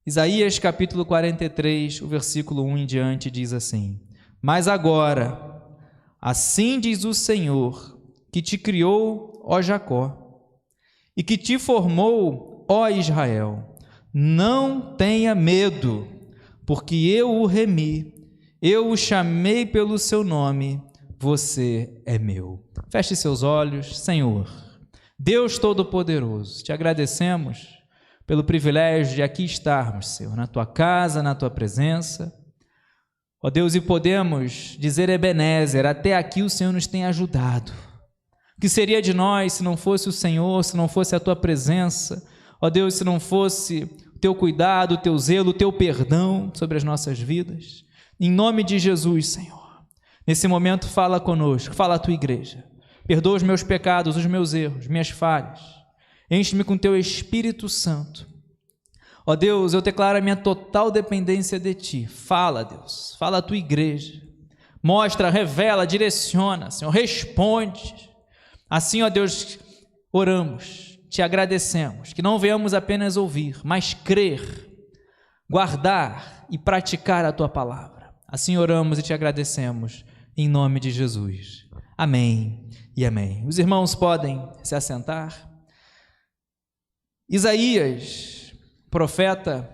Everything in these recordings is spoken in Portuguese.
Isaías capítulo 43, o versículo 1 em diante diz assim: Mas agora, assim diz o Senhor, que te criou, ó Jacó, e que te formou, ó Israel, não tenha medo, porque eu o remi, eu o chamei pelo seu nome, você é meu. Feche seus olhos. Senhor, Deus Todo-Poderoso, te agradecemos pelo privilégio de aqui estarmos, Senhor, na tua casa, na tua presença. Ó Deus, e podemos dizer Ebenezer, até aqui o Senhor nos tem ajudado. O que seria de nós se não fosse o Senhor, se não fosse a tua presença? Ó Deus, se não fosse o teu cuidado, o teu zelo, o teu perdão sobre as nossas vidas. Em nome de Jesus, Senhor, nesse momento fala conosco, fala a tua igreja. Perdoa os meus pecados, os meus erros, minhas falhas. Enche-me com teu Espírito Santo. Ó Deus, eu declaro a minha total dependência de ti. Fala, Deus, fala a tua igreja. Mostra, revela, direciona, Senhor, responde. Assim, ó Deus, oramos, te agradecemos, que não venhamos apenas ouvir, mas crer, guardar e praticar a tua palavra. Assim oramos e te agradecemos, em nome de Jesus. Amém e amém. Os irmãos podem se assentar. Isaías, profeta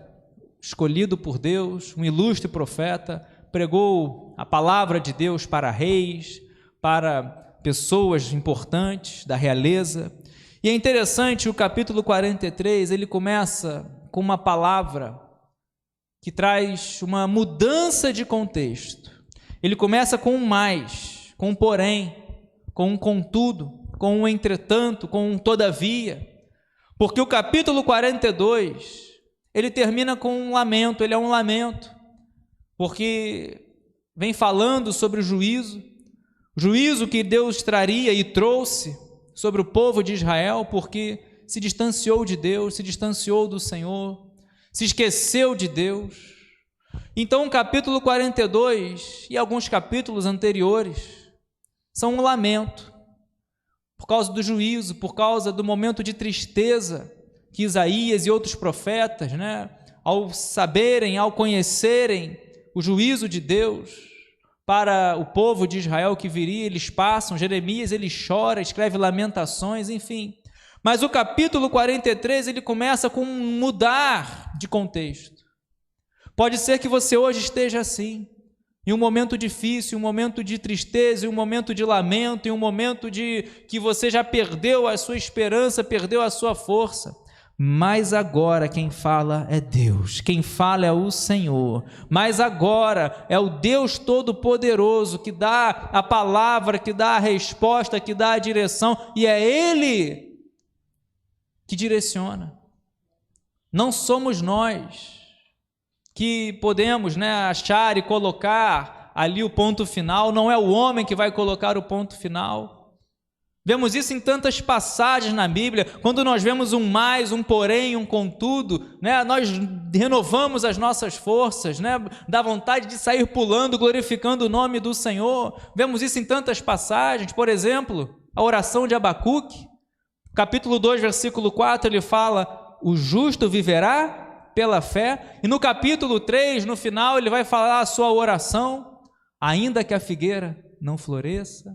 escolhido por Deus, um ilustre profeta, pregou a palavra de Deus para reis, para pessoas importantes da realeza. E é interessante, o capítulo 43, ele começa com uma palavra que traz uma mudança de contexto. Ele começa com um mais, com um porém, com um contudo, com um entretanto, com um todavia. Porque o capítulo 42, ele termina com um lamento, ele é um lamento, porque vem falando sobre o juízo que Deus traria e trouxe sobre o povo de Israel, porque se distanciou de Deus, se distanciou do Senhor, se esqueceu de Deus. Então o capítulo 42 e alguns capítulos anteriores são um lamento, por causa do juízo, por causa do momento de tristeza que Isaías e outros profetas, ao saberem, ao conhecerem o juízo de Deus para o povo de Israel que viria, eles passam. Jeremias, ele chora, escreve lamentações, enfim. Mas o capítulo 43, ele começa com um mudar de contexto. Pode ser que você hoje esteja assim, em um momento difícil, um momento de tristeza, um momento de lamento, em um momento de que você já perdeu a sua esperança, perdeu a sua força. Mas agora quem fala é Deus, quem fala é o Senhor. Mas agora é o Deus Todo-Poderoso que dá a palavra, que dá a resposta, que dá a direção, e é Ele que direciona. Não somos nós que podemos achar e colocar ali o ponto final. Não é o homem que vai colocar o ponto final. Vemos isso em tantas passagens na Bíblia. Quando nós vemos um mais, um porém, um contudo, nós renovamos as nossas forças, dá vontade de sair pulando, glorificando o nome do Senhor. Vemos isso em tantas passagens. Por exemplo, a oração de Abacuque, capítulo 2, versículo 4, ele fala: o justo viverá pela fé. E no capítulo 3, no final, ele vai falar a sua oração: ainda que a figueira não floresça,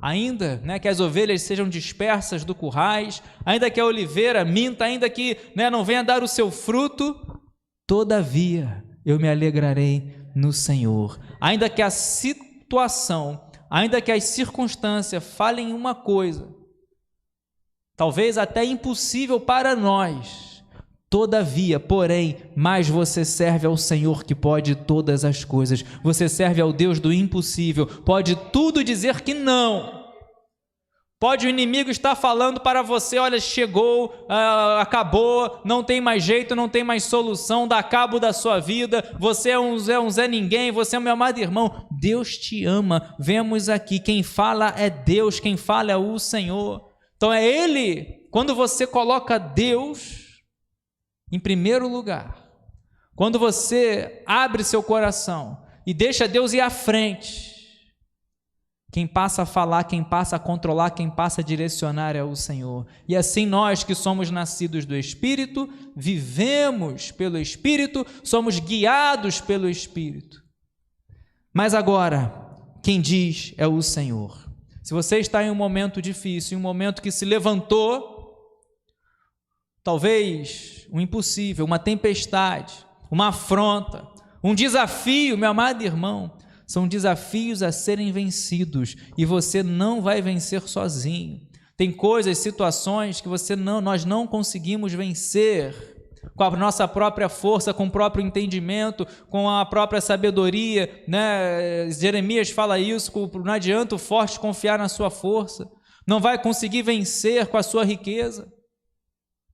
ainda que as ovelhas sejam dispersas do currais, ainda que a oliveira minta, ainda que não venha dar o seu fruto, todavia eu me alegrarei no Senhor. Ainda que a situação, ainda que as circunstâncias falem uma coisa, talvez até impossível para nós, todavia, porém, mais você serve ao Senhor que pode todas as coisas. Você serve ao Deus do impossível. Pode tudo dizer que não. Pode o inimigo estar falando para você: olha, chegou, acabou, não tem mais jeito, não tem mais solução, dá cabo da sua vida, você é um Zé Ninguém, você é meu amado irmão. Deus te ama. Vemos aqui, quem fala é Deus, quem fala é o Senhor. Então é Ele. Quando você coloca Deus em primeiro lugar, quando você abre seu coração e deixa Deus ir à frente, Quem passa a falar, quem passa a controlar, quem passa a direcionar é o Senhor. E assim nós que somos nascidos do Espírito, vivemos pelo Espírito, somos guiados pelo Espírito. Mas agora, quem diz é o Senhor. Se você está em um momento difícil, em um momento que se levantou, talvez um impossível, uma tempestade, uma afronta, um desafio, meu amado irmão, são desafios a serem vencidos e você não vai vencer sozinho. Tem coisas, situações que nós não conseguimos vencer com a nossa própria força, com o próprio entendimento, com a própria sabedoria, né? Jeremias fala isso, não adianta o forte confiar na sua força, não vai conseguir vencer com a sua riqueza.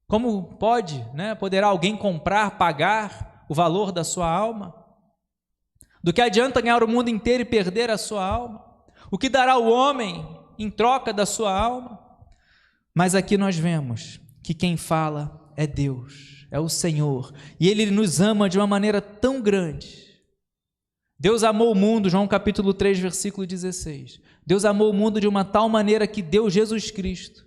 Como pode, né? Poderá alguém comprar, pagar o valor da sua alma? Do que adianta ganhar o mundo inteiro e perder a sua alma? O que dará o homem em troca da sua alma? Mas aqui nós vemos que quem fala é Deus, é o Senhor, e Ele nos ama de uma maneira tão grande. Deus amou o mundo, João capítulo 3, versículo 16. Deus amou o mundo de uma tal maneira que deu Jesus Cristo,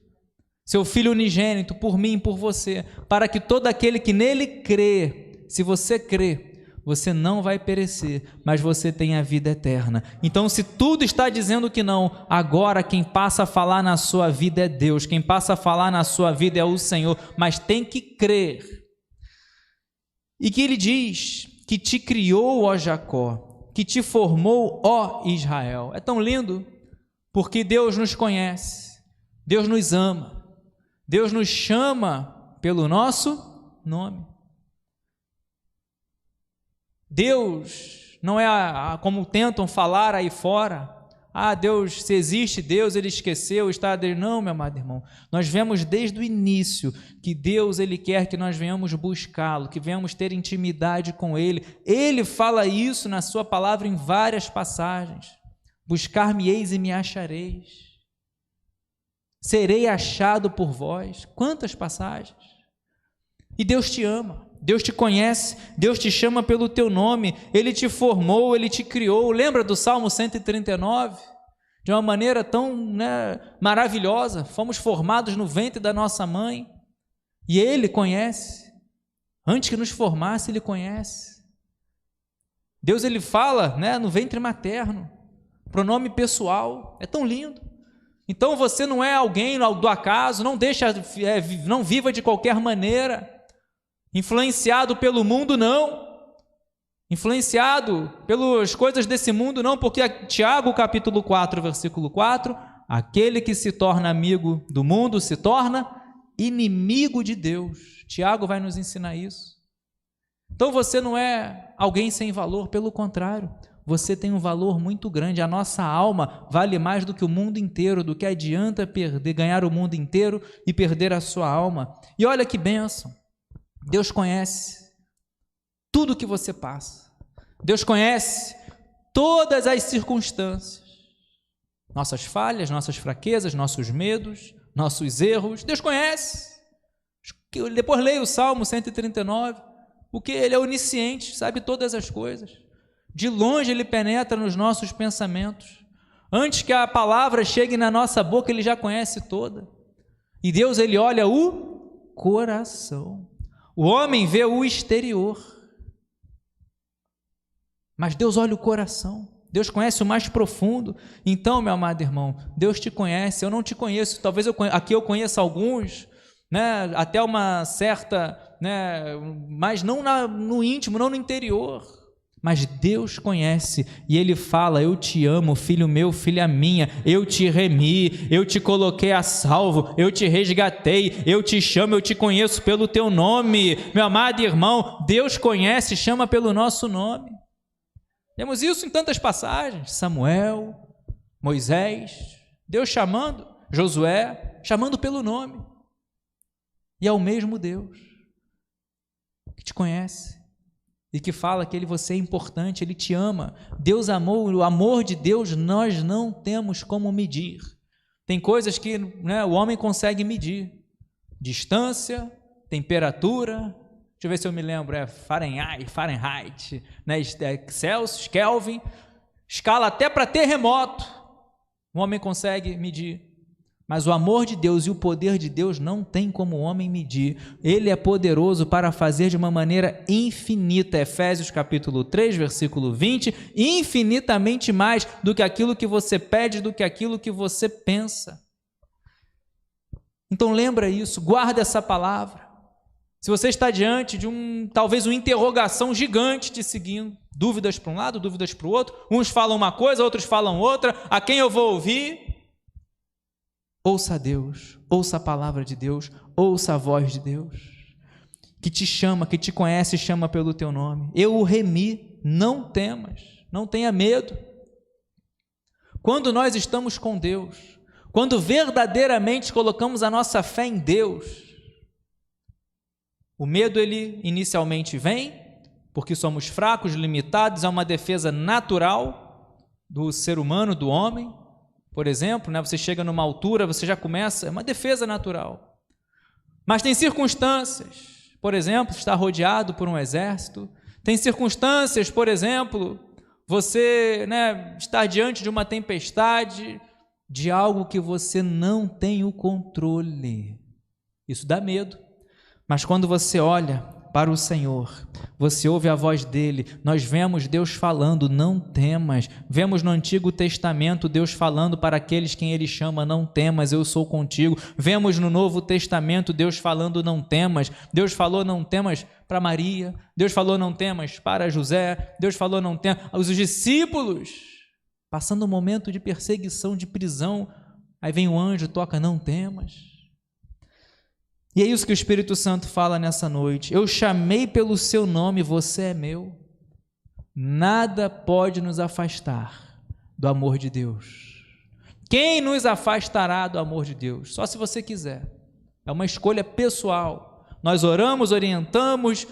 seu Filho unigênito, por mim e por você, para que todo aquele que nele crê, se você crê, você não vai perecer, mas você tem a vida eterna. Então, se tudo está dizendo que não, agora quem passa a falar na sua vida é Deus, quem passa a falar na sua vida é o Senhor, mas tem que crer. E que Ele diz que te criou, ó Jacó, que te formou, ó Israel. É tão lindo, porque Deus nos conhece, Deus nos ama, Deus nos chama pelo nosso nome. Deus não é como tentam falar aí fora, Deus, se existe Deus, Ele esqueceu, está Deus. Não, meu amado irmão, nós vemos desde o início que Deus, Ele quer que nós venhamos buscá-lo, que venhamos ter intimidade com Ele. Ele fala isso na sua palavra em várias passagens: buscar-me-eis e me achareis, serei achado por vós. Quantas passagens! E Deus te ama, Deus te conhece, Deus te chama pelo teu nome, Ele te formou, Ele te criou. Lembra do Salmo 139? De uma maneira tão maravilhosa, fomos formados no ventre da nossa mãe, e Ele conhece, antes que nos formasse, Ele conhece. Deus, Ele fala no ventre materno, pronome pessoal, é tão lindo. Então você não é alguém do acaso, não viva de qualquer maneira, influenciado pelo mundo, não, influenciado pelas coisas desse mundo, não, porque Tiago capítulo 4, versículo 4, aquele que se torna amigo do mundo se torna inimigo de Deus. Tiago vai nos ensinar isso. Então você não é alguém sem valor, pelo contrário, você tem um valor muito grande. A nossa alma vale mais do que o mundo inteiro. Do que adianta ganhar o mundo inteiro e perder a sua alma? E olha que bênção, Deus conhece tudo que você passa, Deus conhece todas as circunstâncias, nossas falhas, nossas fraquezas, nossos medos, nossos erros. Deus conhece. Depois leia o Salmo 139, porque Ele é onisciente, sabe todas as coisas. De longe Ele penetra nos nossos pensamentos, antes que a palavra chegue na nossa boca, Ele já conhece toda. E Deus, Ele olha o coração. O homem vê o exterior, mas Deus olha o coração. Deus conhece o mais profundo. Então, meu amado irmão, Deus te conhece, eu não te conheço. Talvez aqui eu conheça alguns, até uma certa, mas não no íntimo, não no interior. Mas Deus conhece, e Ele fala: eu te amo, filho meu, filha minha, eu te remi, eu te coloquei a salvo, eu te resgatei, eu te chamo, eu te conheço pelo teu nome. Meu amado irmão, Deus conhece, chama pelo nosso nome. Temos isso em tantas passagens: Samuel, Moisés, Deus chamando, Josué, chamando pelo nome. E é o mesmo Deus que te conhece e que fala que você é importante, Ele te ama. Deus amou, o amor de Deus nós não temos como medir. Tem coisas que o homem consegue medir: distância, temperatura, deixa eu ver se eu me lembro, Fahrenheit, Celsius, Kelvin, escala até para terremoto. O homem consegue medir, mas o amor de Deus e o poder de Deus não tem como o homem medir. Ele é poderoso para fazer de uma maneira infinita, Efésios capítulo 3, versículo 20, infinitamente mais do que aquilo que você pede, do que aquilo que você pensa. Então lembra isso, guarda essa palavra. Se você está diante de talvez uma interrogação gigante te seguindo, dúvidas para um lado, dúvidas para o outro, uns falam uma coisa, outros falam outra, a quem eu vou ouvir? Ouça a Deus, ouça a palavra de Deus, ouça a voz de Deus, que te chama, que te conhece e chama pelo teu nome. Eu o remi, não temas, não tenha medo. Quando nós estamos com Deus, quando verdadeiramente colocamos a nossa fé em Deus, o medo ele inicialmente vem, porque somos fracos, limitados, é uma defesa natural do ser humano, do homem. Por exemplo, você chega numa altura, você já começa, é uma defesa natural. Mas tem circunstâncias, por exemplo, estar rodeado por um exército, tem circunstâncias, por exemplo, você estar diante de uma tempestade, de algo que você não tem o controle. Isso dá medo. Mas quando você olha para o Senhor, você ouve a voz dele, nós vemos Deus falando, não temas. Vemos no Antigo Testamento Deus falando para aqueles quem ele chama, não temas, eu sou contigo. Vemos no Novo Testamento Deus falando, não temas. Deus falou, não temas para Maria, Deus falou, não temas para José, Deus falou, não temas. Os discípulos, passando um momento de perseguição, de prisão, aí vem o anjo, toca, não temas. E é isso que o Espírito Santo fala nessa noite. Eu chamei pelo seu nome, você é meu. Nada pode nos afastar do amor de Deus. Quem nos afastará do amor de Deus? Só se você quiser. É uma escolha pessoal. Nós oramos, orientamos,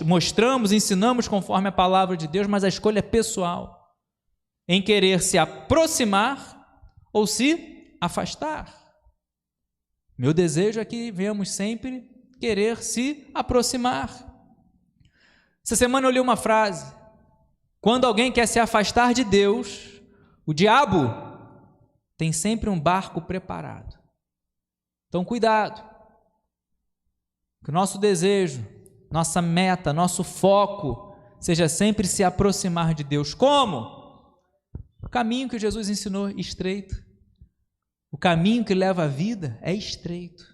mostramos, ensinamos conforme a palavra de Deus, mas a escolha é pessoal. Em querer se aproximar ou se afastar. Meu desejo é que venhamos sempre querer se aproximar. Essa semana eu li uma frase: quando alguém quer se afastar de Deus, o diabo tem sempre um barco preparado. Então cuidado, que o nosso desejo, nossa meta, nosso foco seja sempre se aproximar de Deus. Como? O caminho que Jesus ensinou, estreito. O caminho que leva à vida é estreito.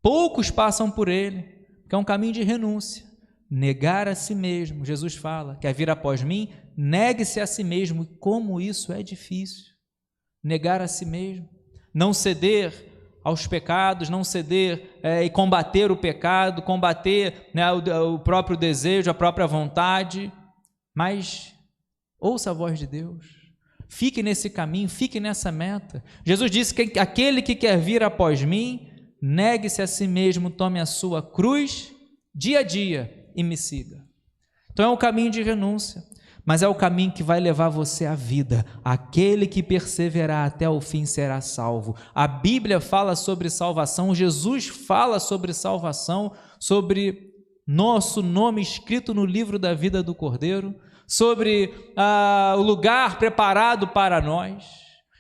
Poucos passam por ele, que é um caminho de renúncia. Negar a si mesmo. Jesus fala, quer vir após mim? Negue-se a si mesmo. Como isso é difícil. Negar a si mesmo. Não ceder aos pecados, não ceder e combater o pecado, combater o próprio desejo, a própria vontade. Mas ouça a voz de Deus. Fique nesse caminho, fique nessa meta. Jesus disse que aquele que quer vir após mim, negue-se a si mesmo, tome a sua cruz dia a dia e me siga. Então é um caminho de renúncia, mas é o caminho que vai levar você à vida. Aquele que perseverar até o fim será salvo. A Bíblia fala sobre salvação, Jesus fala sobre salvação, sobre nosso nome escrito no livro da vida do Cordeiro, sobre o lugar preparado para nós.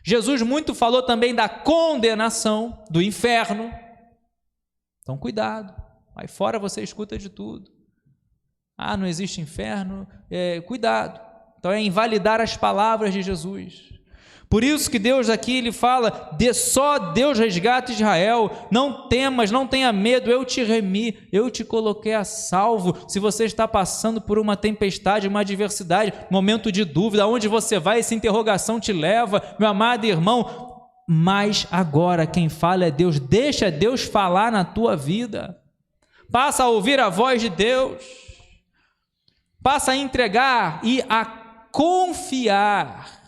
Jesus muito falou também da condenação, do inferno. Então cuidado, aí fora você escuta de tudo. Não existe inferno, cuidado. Então é invalidar as palavras de Jesus. Por isso que Deus aqui ele fala, só Deus resgata Israel, não temas, não tenha medo, eu te remi, eu te coloquei a salvo. Se você está passando por uma tempestade, uma adversidade, momento de dúvida, aonde você vai, essa interrogação te leva, meu amado irmão, mas agora quem fala é Deus, deixa Deus falar na tua vida, passa a ouvir a voz de Deus, passa a entregar e a confiar.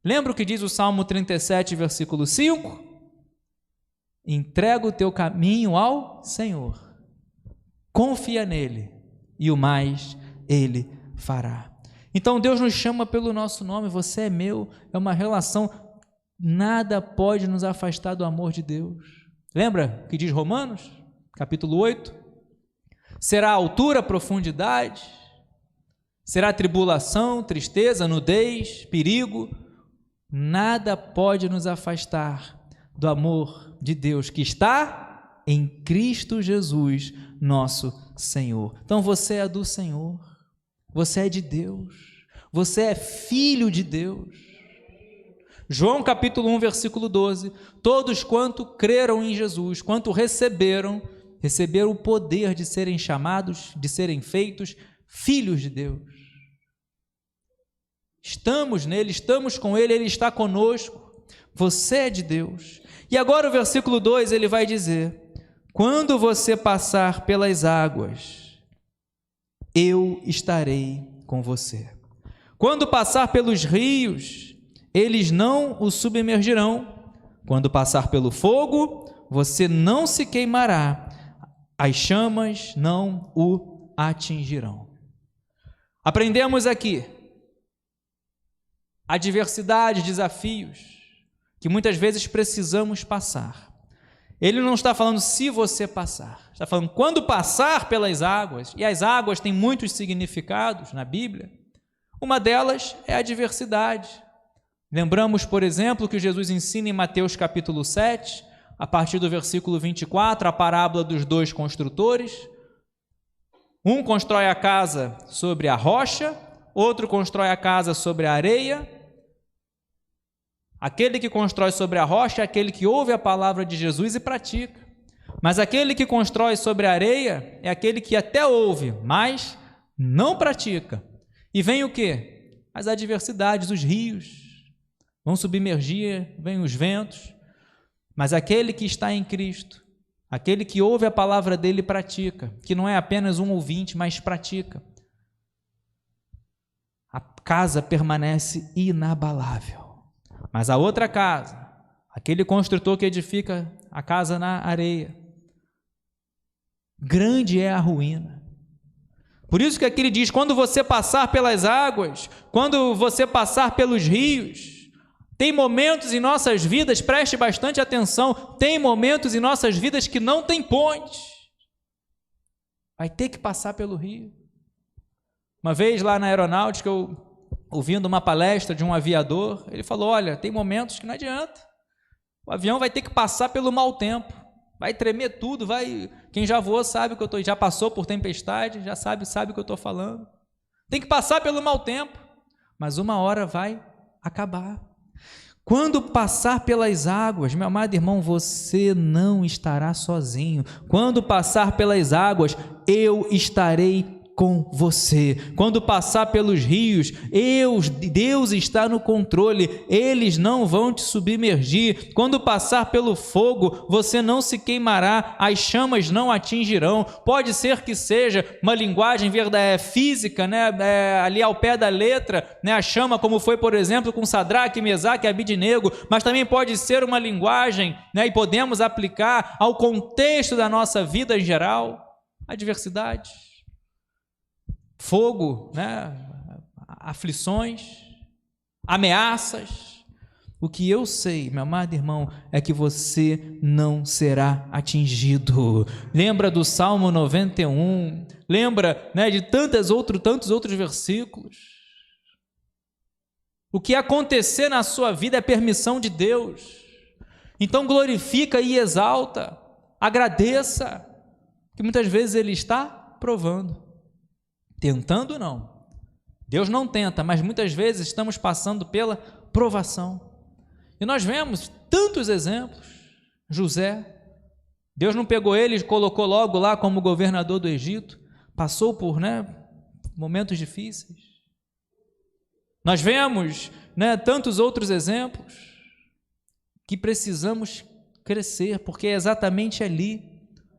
Lembra o que diz o Salmo 37, versículo 5? Entrega o teu caminho ao Senhor, confia nele e o mais ele fará. Então Deus nos chama pelo nosso nome, você é meu, é uma relação, nada pode nos afastar do amor de Deus. Lembra o que diz Romanos, capítulo 8? Será a altura, a profundidade, Será tribulação, tristeza, nudez, perigo? Nada pode nos afastar do amor de Deus que está em Cristo Jesus, nosso Senhor. Então você é do Senhor, você é de Deus, você é filho de Deus. João capítulo 1, versículo 12, todos quanto creram em Jesus, quanto receberam o poder de serem chamados, de serem feitos filhos de Deus. Estamos nele, estamos com ele, ele está conosco, você é de Deus. E agora o versículo 2, ele vai dizer, quando você passar pelas águas, eu estarei com você. Quando passar pelos rios, eles não o submergirão. Quando passar pelo fogo, você não se queimará, as chamas não o atingirão. Aprendemos aqui adversidade, desafios que muitas vezes precisamos passar. Ele não está falando se você passar, está falando quando passar pelas águas, e as águas têm muitos significados na Bíblia. Uma delas é a adversidade. Lembramos, por exemplo, que Jesus ensina em Mateus capítulo 7, a partir do versículo 24, a parábola dos dois construtores. Um constrói a casa sobre a rocha, outro constrói a casa sobre a areia. Aquele que constrói sobre a rocha é aquele que ouve a palavra de Jesus e pratica. Mas aquele que constrói sobre a areia é aquele que até ouve, mas não pratica. E vem o quê? As adversidades, os rios vão submergir, vêm os ventos. Mas aquele que está em Cristo, aquele que ouve a palavra dele e pratica, que não é apenas um ouvinte, mas pratica, a casa permanece inabalável. Mas a outra casa, aquele construtor que edifica a casa na areia, grande é a ruína. Por isso que aqui ele diz, quando você passar pelas águas, quando você passar pelos rios, tem momentos em nossas vidas, preste bastante atenção, tem momentos em nossas vidas que não tem ponte. Vai ter que passar pelo rio. Uma vez lá na aeronáutica, ouvindo uma palestra de um aviador, ele falou, olha, tem momentos que não adianta, o avião vai ter que passar pelo mau tempo, vai tremer tudo, quem já voou sabe que já passou por tempestade, já sabe o que eu estou falando, tem que passar pelo mau tempo, mas uma hora vai acabar. Quando passar pelas águas, meu amado irmão, você não estará sozinho, quando passar pelas águas, eu estarei com você. Quando passar pelos rios, Deus está no controle, eles não vão te submergir. Quando passar pelo fogo, você não se queimará, as chamas não atingirão. Pode ser que seja uma linguagem física, ali ao pé da letra, a chama, como foi, por exemplo, com Sadraque, Mesaque e Abidnego, mas também pode ser uma linguagem, e podemos aplicar ao contexto da nossa vida em geral, adversidade, fogo, aflições, ameaças. O que eu sei, meu amado irmão, é que você não será atingido. Lembra do Salmo 91, lembra de tantos outros versículos. O que acontecer na sua vida é permissão de Deus. Então glorifica e exalta, agradeça, que muitas vezes Ele está provando. Tentando não, Deus não tenta, mas muitas vezes estamos passando pela provação, e nós vemos tantos exemplos. José, Deus não pegou ele e colocou logo lá como governador do Egito, passou por momentos difíceis. Nós vemos tantos outros exemplos que precisamos crescer, porque é exatamente ali,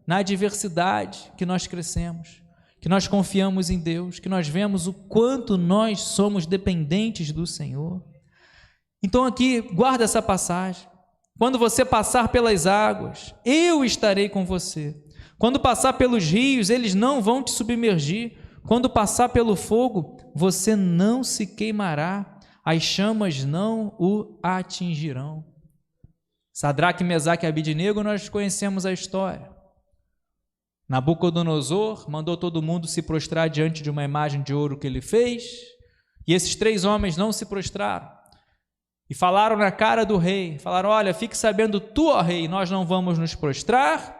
na adversidade, que nós crescemos, que nós confiamos em Deus, que nós vemos o quanto nós somos dependentes do Senhor. Então aqui, guarda essa passagem. Quando você passar pelas águas, eu estarei com você. Quando passar pelos rios, eles não vão te submergir. Quando passar pelo fogo, você não se queimará, as chamas não o atingirão. Sadraque, Mesaque e Abidnego, nós conhecemos a história. Nabucodonosor mandou todo mundo se prostrar diante de uma imagem de ouro que ele fez, e esses 3 homens não se prostraram. E falaram na cara do rei, falaram: olha, fique sabendo tu, ó rei, nós não vamos nos prostrar,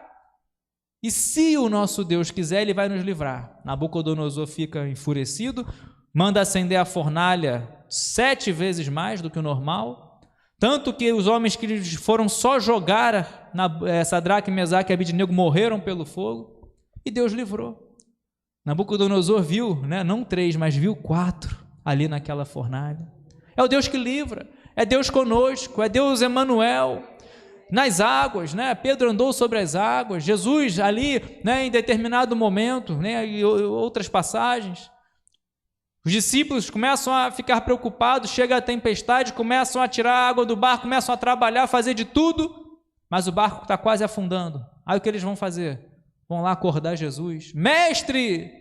e se o nosso Deus quiser, ele vai nos livrar. Nabucodonosor fica enfurecido, manda acender a fornalha 7 vezes mais do que o normal, tanto que os homens que foram só jogar Sadraque, Mesaque e Abednego morreram pelo fogo, e Deus livrou. Nabucodonosor viu, não 3, mas viu 4 ali naquela fornalha. É o Deus que livra, é Deus conosco, é Deus Emanuel. Nas águas, Pedro andou sobre as águas, Jesus ali, em determinado momento, e outras passagens, os discípulos começam a ficar preocupados, chega a tempestade, começam a tirar a água do barco, começam a trabalhar, fazer de tudo, mas o barco está quase afundando. Aí o que eles vão fazer? Vão lá acordar Jesus: mestre,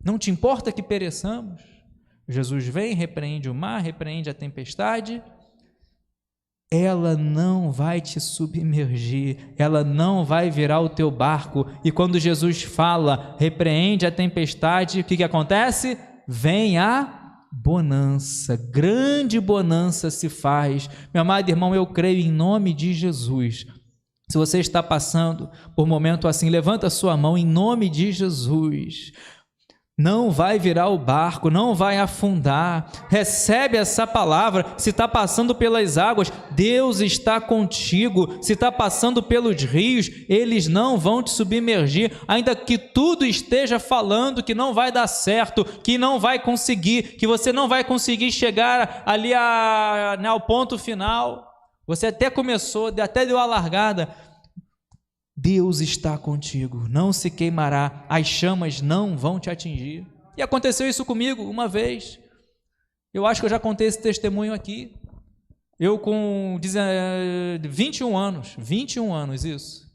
não te importa que pereçamos? Jesus vem, repreende o mar, repreende a tempestade. Ela não vai te submergir, ela não vai virar o teu barco. E quando Jesus fala, repreende a tempestade, o que acontece? Vem a bonança, grande bonança se faz. Meu amado irmão, eu creio em nome de Jesus. Se você está passando por um momento assim, levanta a sua mão em nome de Jesus. Não vai virar o barco, não vai afundar. Recebe essa palavra. Se está passando pelas águas, Deus está contigo. Se está passando pelos rios, eles não vão te submergir, ainda que tudo esteja falando que não vai dar certo, que não vai conseguir, que você não vai conseguir chegar ali ao ponto final. Você até começou, até deu a largada. Deus está contigo, não se queimará, as chamas não vão te atingir. E aconteceu isso comigo uma vez. Eu acho que eu já contei esse testemunho aqui. Eu com 21 anos isso.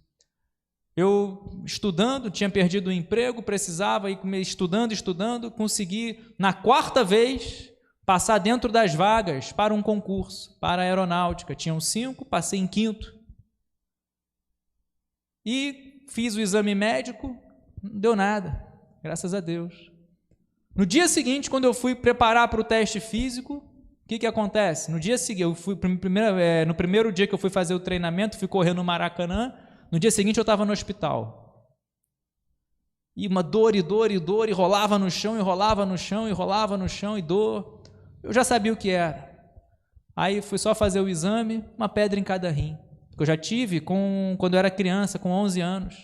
Eu estudando, tinha perdido o emprego, precisava ir estudando, consegui na 4ª vez passar dentro das vagas para um concurso, para a aeronáutica. Tinham 5, passei em 5º. E fiz o exame médico, não deu nada, graças a Deus. No dia seguinte, quando eu fui preparar para o teste físico, o que acontece? No dia seguinte, no primeiro dia que eu fui fazer o treinamento, fui correr no Maracanã, no dia seguinte eu estava no hospital. E uma dor, e rolava no chão, e dor. Eu já sabia o que era. Aí fui só fazer o exame, uma pedra em cada rim. Eu já tive quando eu era criança, com 11 anos.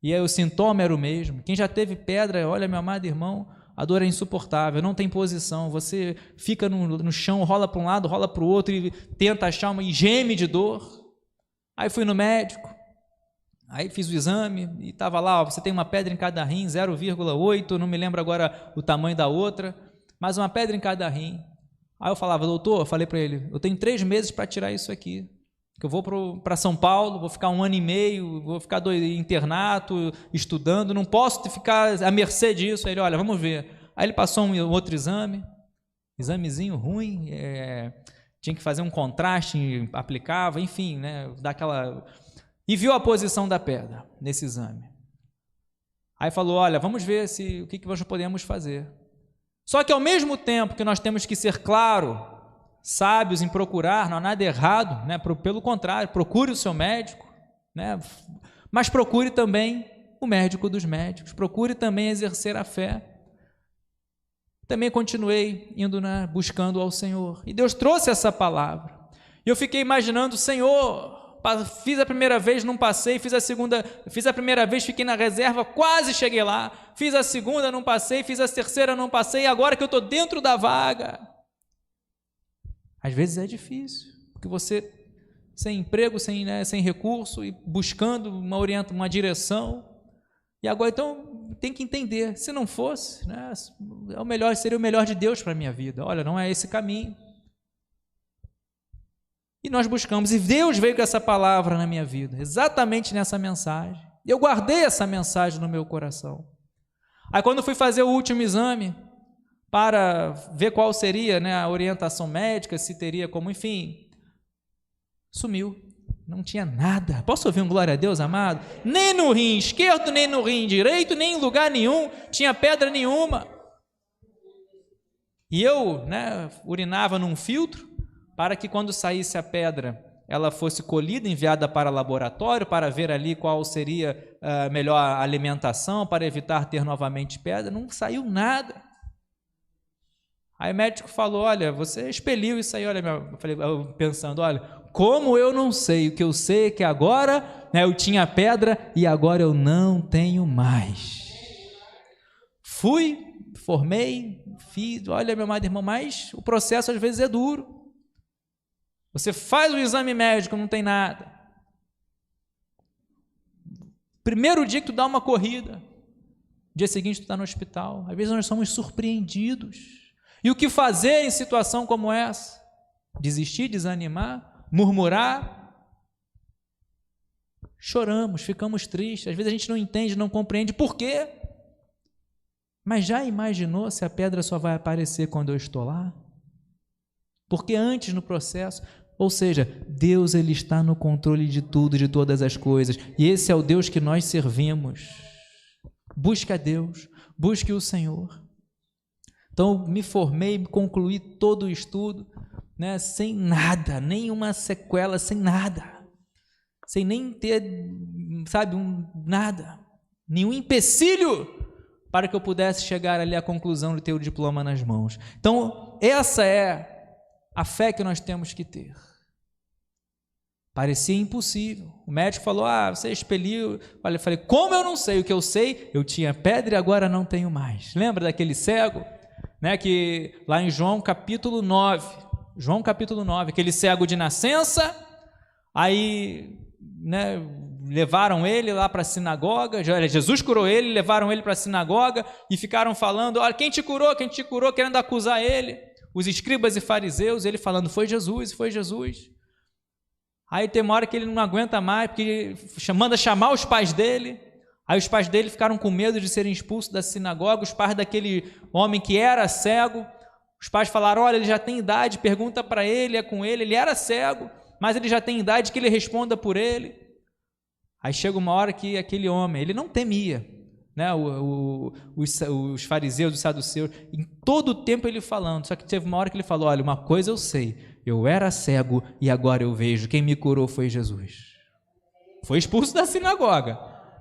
E aí o sintoma era o mesmo. Quem já teve pedra, olha, meu amado irmão, a dor é insuportável, não tem posição. Você fica no chão, rola para um lado, rola para o outro e tenta achar e geme de dor. Aí fui no médico, aí fiz o exame e estava lá, você tem uma pedra em cada rim, 0,8, não me lembro agora o tamanho da outra, mas uma pedra em cada rim. Aí eu falava: doutor, eu falei para ele, eu tenho 3 meses para tirar isso aqui. Que eu vou para São Paulo, vou ficar 1 ano e meio, vou ficar em internato, estudando, não posso ficar à mercê disso. Aí ele: olha, vamos ver. Aí ele passou um outro examezinho ruim, tinha que fazer um contraste, aplicava, enfim, e viu a posição da pedra nesse exame. Aí falou: olha, vamos ver o que nós podemos fazer. Só que ao mesmo tempo que nós temos que ser claro, sábios em procurar, não há nada errado, pelo contrário, procure o seu médico, mas procure também o médico dos médicos, procure também exercer a fé. Também continuei indo, buscando ao Senhor, e Deus trouxe essa palavra, e eu fiquei imaginando: Senhor, fiz a primeira vez, não passei, fiz a primeira vez, fiquei na reserva, quase cheguei lá, fiz a segunda, não passei, fiz a terceira, não passei, e agora que eu estou dentro da vaga. Às vezes é difícil, porque você, sem emprego, sem recurso, e buscando uma direção, e agora então tem que entender, se não fosse, seria o melhor de Deus para a minha vida. Olha, não é esse caminho. E nós buscamos, e Deus veio com essa palavra na minha vida, exatamente nessa mensagem. Eu guardei essa mensagem no meu coração. Aí quando eu fui fazer o último exame, para ver qual seria a orientação médica, se teria como, enfim, sumiu. Não tinha nada. Posso ouvir um glória a Deus, amado? Nem no rim esquerdo, nem no rim direito, nem em lugar nenhum tinha pedra nenhuma. E eu, urinava num filtro para que quando saísse a pedra, ela fosse colhida, enviada para laboratório, para ver ali qual seria a melhor alimentação, para evitar ter novamente pedra. Não saiu nada. Aí o médico falou, olha, você expeliu isso aí. Olha, eu falei, pensando, olha, como eu não sei? O que eu sei é que agora eu tinha pedra e agora eu não tenho mais. Fui, formei, fiz, olha, meu amado irmão, mas o processo às vezes é duro. Você faz o exame médico, não tem nada. Primeiro dia que tu dá uma corrida, dia seguinte tu está no hospital. Às vezes nós somos surpreendidos. E o que fazer em situação como essa? Desistir, desanimar, murmurar? Choramos, ficamos tristes. Às vezes a gente não entende, não compreende por quê. Mas já imaginou se a pedra só vai aparecer quando eu estou lá? Porque antes no processo, ou seja, Deus ele está no controle de tudo, de todas as coisas, e esse é o Deus que nós servimos. Busque a Deus, busque o Senhor. Então me formei, concluí todo o estudo, sem nada, nenhuma sequela, sem nada, sem nem ter, nada, nenhum empecilho para que eu pudesse chegar ali à conclusão de ter o diploma nas mãos. Então essa é a fé que nós temos que ter. Parecia impossível. O médico falou, você expeliu. Olha, eu falei, como eu não sei? O que eu sei, eu tinha pedra e agora não tenho mais. Lembra daquele cego? Que lá em João capítulo 9, aquele cego de nascença, aí, levaram ele lá para a sinagoga, Jesus curou ele, levaram ele para a sinagoga e ficaram falando, olha, quem te curou, querendo acusar ele. Os escribas e fariseus, ele falando, foi Jesus. Aí tem uma hora que ele não aguenta mais, porque manda chamar os pais dele. Aí os pais dele ficaram com medo de serem expulsos da sinagoga. Os pais daquele homem que era cego, os pais falaram, olha, ele já tem idade, pergunta para ele, é com ele era cego, mas ele já tem idade, que ele responda por ele. Aí chega uma hora que aquele homem, ele não temia, os fariseus, os saduceus, em todo o tempo ele falando, só que teve uma hora que ele falou, olha, uma coisa eu sei, eu era cego e agora eu vejo, quem me curou foi Jesus. Foi expulso da sinagoga,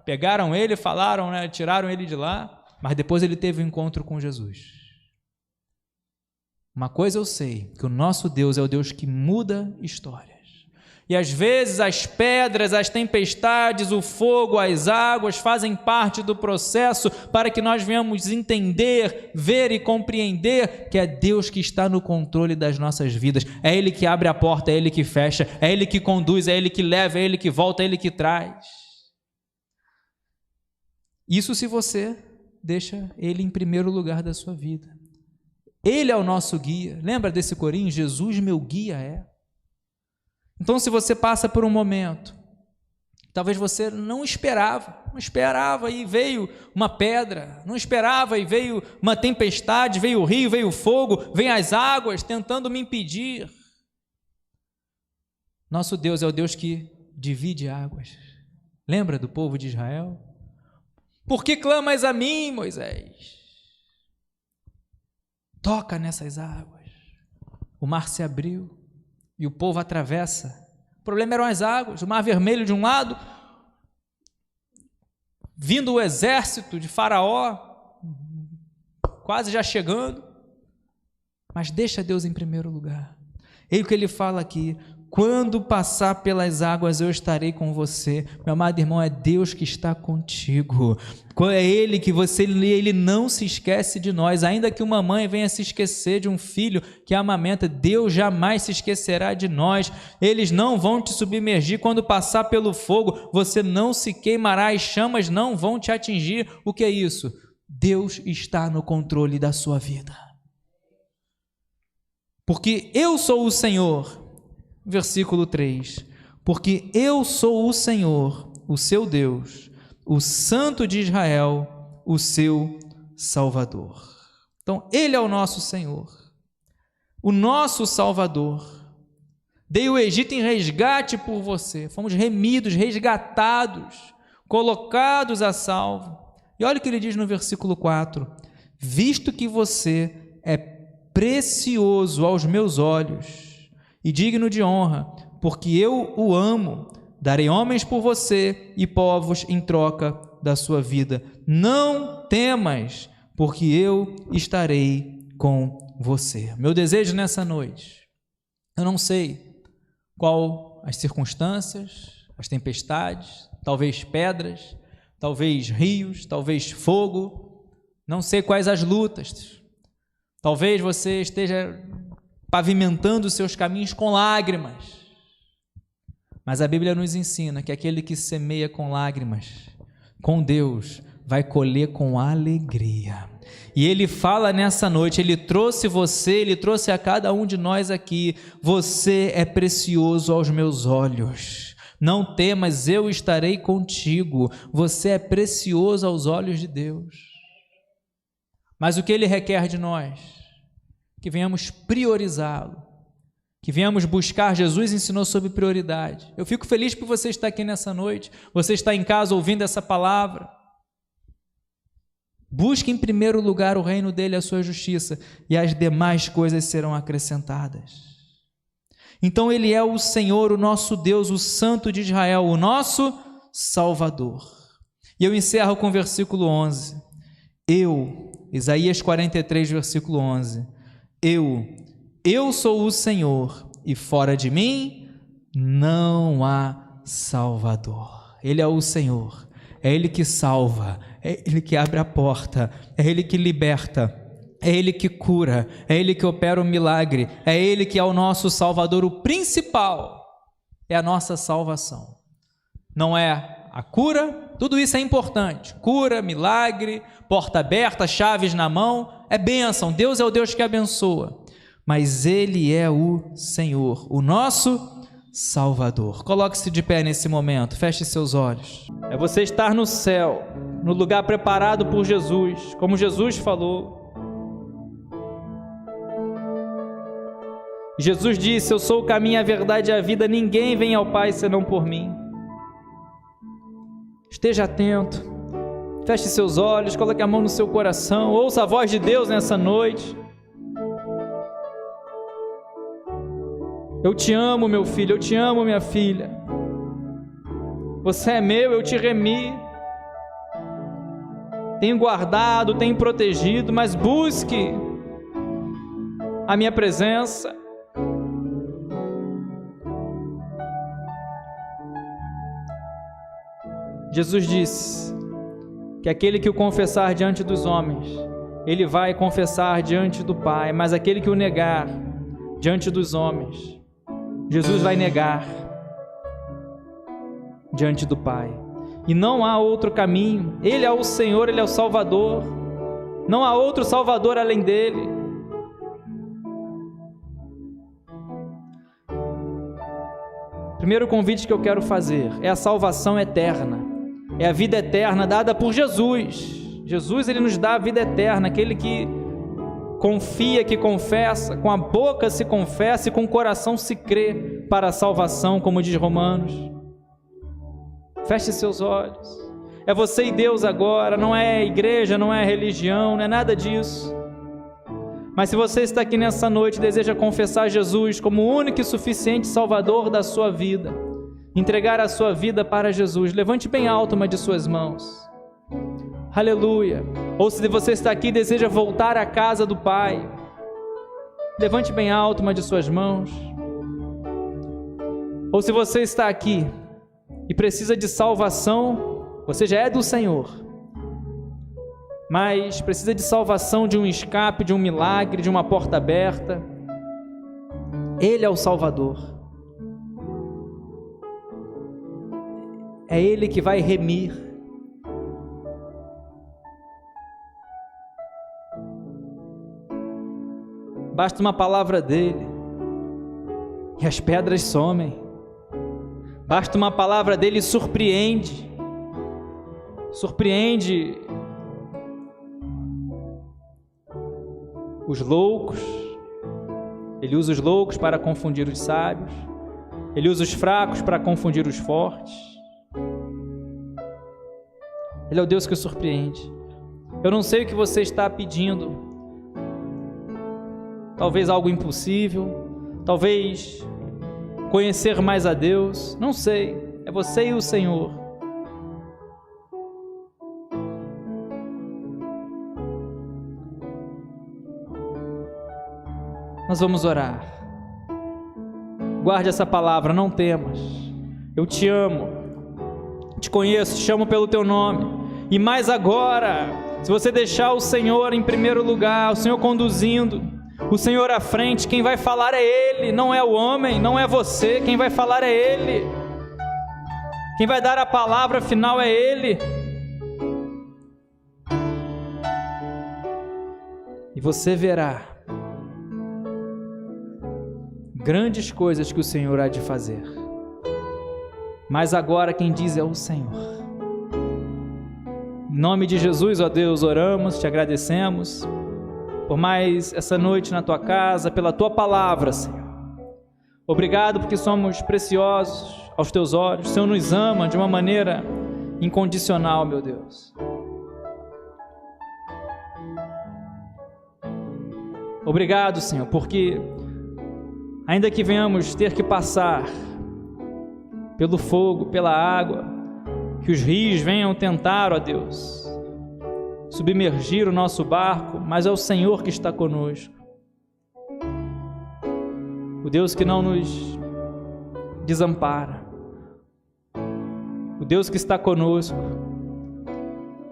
pegaram ele, falaram, tiraram ele de lá, mas depois ele teve um encontro com Jesus. Uma coisa eu sei, que o nosso Deus é o Deus que muda histórias. E às vezes as pedras, as tempestades, o fogo, as águas fazem parte do processo para que nós venhamos entender, ver e compreender que é Deus que está no controle das nossas vidas. É Ele que abre a porta, é Ele que fecha, é Ele que conduz, é Ele que leva, é Ele que volta, é Ele que traz. Isso se você deixa Ele em primeiro lugar da sua vida. Ele é o nosso guia. Lembra desse corinho? Jesus meu guia é. Então, se você passa por um momento, talvez você não esperava e veio uma pedra, não esperava e veio uma tempestade, veio o rio, veio o fogo, vem as águas tentando me impedir. Nosso Deus é o Deus que divide águas. Lembra do povo de Israel? Por que clamas a mim, Moisés? Toca nessas águas. O mar se abriu. E o povo atravessa. O problema eram as águas, o mar vermelho de um lado, vindo o exército de Faraó, quase já chegando, mas deixa Deus em primeiro lugar. E o que ele fala aqui, quando passar pelas águas eu estarei com você. Meu amado irmão, é Deus que está contigo. É Ele que Ele não se esquece de nós. Ainda que uma mãe venha se esquecer de um filho que amamenta, Deus jamais se esquecerá de nós. Eles não vão te submergir. Quando passar pelo fogo, você não se queimará, as chamas não vão te atingir. O que é isso? Deus está no controle da sua vida. Porque eu sou o Senhor. Versículo 3, porque eu sou o Senhor, o seu Deus, o Santo de Israel, o seu Salvador. Então, Ele é o nosso Senhor, o nosso Salvador. Dei o Egito em resgate por você. Fomos remidos, resgatados, colocados a salvo. E olha o que ele diz no versículo 4: visto que você é precioso aos meus olhos e digno de honra, porque eu o amo, darei homens por você e povos em troca da sua vida. Não temas, porque eu estarei com você. Meu desejo nessa noite, eu não sei qual as circunstâncias, as tempestades, talvez pedras, talvez rios, talvez fogo, não sei quais as lutas. Talvez você esteja pavimentando os seus caminhos com lágrimas. Mas a Bíblia nos ensina que aquele que semeia com lágrimas, com Deus, vai colher com alegria. E ele fala nessa noite, ele trouxe você, ele trouxe a cada um de nós aqui: você é precioso aos meus olhos. Não temas, eu estarei contigo. Você é precioso aos olhos de Deus. Mas o que ele requer de nós? Que venhamos priorizá-lo, que venhamos buscar. Jesus ensinou sobre prioridade. Eu fico feliz por você estar aqui nessa noite, você está em casa ouvindo essa palavra. Busque em primeiro lugar o reino dele e a sua justiça, e as demais coisas serão acrescentadas. Então ele é o Senhor, o nosso Deus, o Santo de Israel, o nosso Salvador. E eu encerro com o versículo 11. Isaías 43, versículo 11. Eu sou o Senhor, e fora de mim não há Salvador. Ele é o Senhor, é Ele que salva, é Ele que abre a porta, é Ele que liberta, é Ele que cura, é Ele que opera o milagre, é Ele que é o nosso Salvador. O principal é a nossa salvação, não é a cura. Tudo isso é importante: cura, milagre, porta aberta, chaves na mão, é bênção. Deus é o Deus que abençoa, mas Ele é o Senhor, o nosso Salvador. Coloque-se de pé nesse momento, feche seus olhos. É você estar no céu, no lugar preparado por Jesus, como Jesus falou. Jesus disse: eu sou o caminho, a verdade e a vida, ninguém vem ao Pai senão por mim. Esteja atento, feche seus olhos, coloque a mão no seu coração, ouça a voz de Deus nessa noite. Eu te amo, meu filho, eu te amo, minha filha. Você é meu, eu te remi. Tenho guardado, tenho protegido, mas busque a minha presença. Jesus disse que aquele que o confessar diante dos homens, ele vai confessar diante do Pai, mas aquele que o negar diante dos homens, Jesus vai negar diante do Pai. E não há outro caminho. Ele é o Senhor, Ele é o Salvador. Não há outro Salvador além dele. Primeiro convite que eu quero fazer é a salvação eterna. É a vida eterna dada por Jesus. Jesus, Ele nos dá a vida eterna. Aquele que confia, que confessa, com a boca se confessa e com o coração se crê para a salvação, como diz Romanos. Feche seus olhos. É você e Deus agora, não é igreja, não é religião, não é nada disso. Mas se você está aqui nessa noite e deseja confessar Jesus como o único e suficiente Salvador da sua vida, entregar a sua vida para Jesus, levante bem alto uma de suas mãos. Aleluia. Ou se você está aqui e deseja voltar à casa do Pai, levante bem alto uma de suas mãos. Ou se você está aqui e precisa de salvação, você já é do Senhor, mas precisa de salvação, de um escape, de um milagre, de uma porta aberta. Ele é o Salvador. É Ele que vai remir. Basta uma palavra dele e as pedras somem. Basta uma palavra dele e surpreende os loucos. Ele usa os loucos para confundir os sábios. Ele usa os fracos para confundir os fortes. Ele é o Deus que surpreende. Eu não sei o que você está pedindo. Talvez algo impossível, talvez conhecer mais a Deus, não sei. É você e o Senhor. Nós vamos orar. Guarde essa palavra, não temas. Eu te amo, te conheço, te chamo pelo teu nome. E mais agora, se você deixar o Senhor em primeiro lugar, o Senhor conduzindo, o Senhor à frente, quem vai falar é Ele, não é o homem, não é você, quem vai falar é Ele. Quem vai dar a palavra final é Ele. E você verá grandes coisas que o Senhor há de fazer. Mas agora quem diz é o Senhor. Em nome de Jesus, ó Deus, oramos, te agradecemos por mais essa noite na tua casa, pela tua palavra, Senhor. Obrigado porque somos preciosos aos teus olhos. O Senhor nos ama de uma maneira incondicional, meu Deus. Obrigado, Senhor, porque ainda que venhamos ter que passar pelo fogo, pela água, que os rios venham tentar, ó Deus, submergir o nosso barco, mas é o Senhor que está conosco. O Deus que não nos desampara. O Deus que está conosco.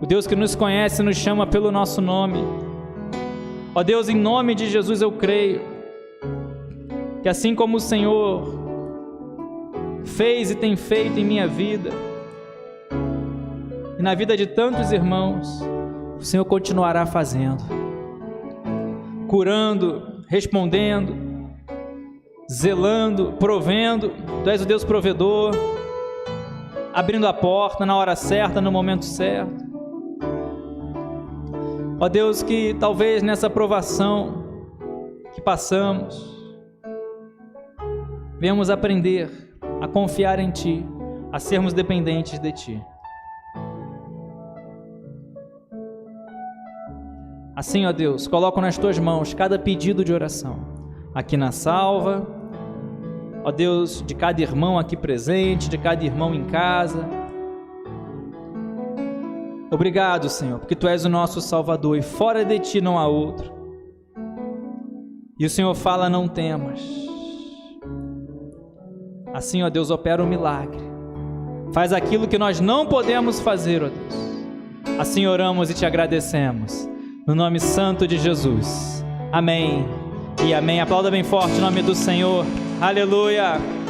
O Deus que nos conhece e nos chama pelo nosso nome. Ó Deus, em nome de Jesus eu creio que assim como o Senhor fez e tem feito em minha vida e na vida de tantos irmãos, o Senhor continuará fazendo, curando, respondendo, zelando, provendo. Tu és o Deus provedor, abrindo a porta na hora certa, no momento certo. Ó Deus, que talvez nessa provação que passamos, venhamos aprender a confiar em Ti, a sermos dependentes de Ti. Assim, ó Deus, coloco nas Tuas mãos cada pedido de oração, aqui na salva, ó Deus, de cada irmão aqui presente, de cada irmão em casa. Obrigado, Senhor, porque Tu és o nosso Salvador e fora de Ti não há outro. E o Senhor fala, não temas. Assim, ó Deus, opera um milagre. Faz aquilo que nós não podemos fazer, ó Deus. Assim oramos e Te agradecemos. No nome santo de Jesus. Amém e amém. Aplauda bem forte o nome do Senhor. Aleluia.